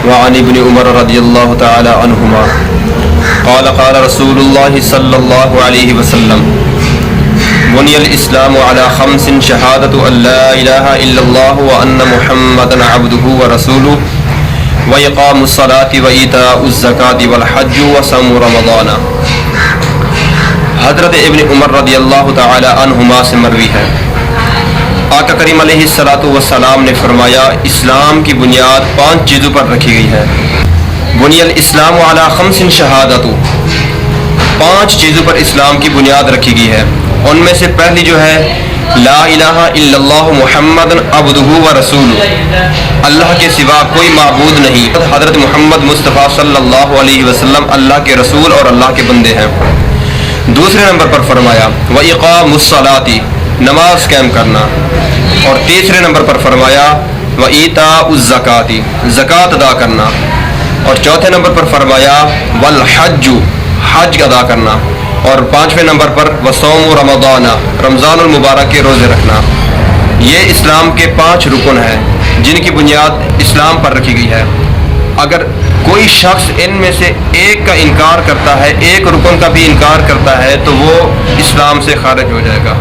وعن ابن عمر رضی اللہ تعالی عنہما قال قال رسول اللہ صلی اللہ علیہ وسلم بني الإسلام على 5 شهادة أن لا إله إلا الله وأن محمدا عبده ورسوله وإقام الصلاة وإيتاء الزكاة والحج وصوم رمضان۔ حضرت ابن عمر رضی اللہ تعالی عنہما سے مروی ہے، آقا کریم علیہ الصلوۃ والسلام نے فرمایا اسلام کی بنیاد 5 چیزوں پر رکھی گئی ہے۔ بنی الاسلام علی 5 شہادت، 5 چیزوں پر اسلام کی بنیاد رکھی گئی ہے۔ ان میں سے پہلی جو ہے لا الہ الا اللہ محمد عبدہ و رسولہ، اللہ کے سوا کوئی معبود نہیں، حضرت محمد مصطفیٰ صلی اللہ علیہ وسلم اللہ کے رسول اور اللہ کے بندے ہیں۔ دوسرے نمبر پر فرمایا وَإِقَامُ الصَّلَاةِ، نماز قائم کرنا، اور تیسرے نمبر پر فرمایا وَإِيتَاءُ الزَّكَاةِ، زکوٰۃ ادا کرنا، اور چوتھے نمبر پر فرمایا وَالْحَجُّ، حج ادا کرنا، اور 5ویں نمبر پر وصوم رمضان، رمضان المبارک کے روزے رکھنا۔ یہ اسلام کے 5 رکن ہیں جن کی بنیاد اسلام پر رکھی گئی ہے۔ اگر کوئی شخص ان میں سے ایک کا انکار کرتا ہے، ایک رکن کا بھی انکار کرتا ہے، تو وہ اسلام سے خارج ہو جائے گا۔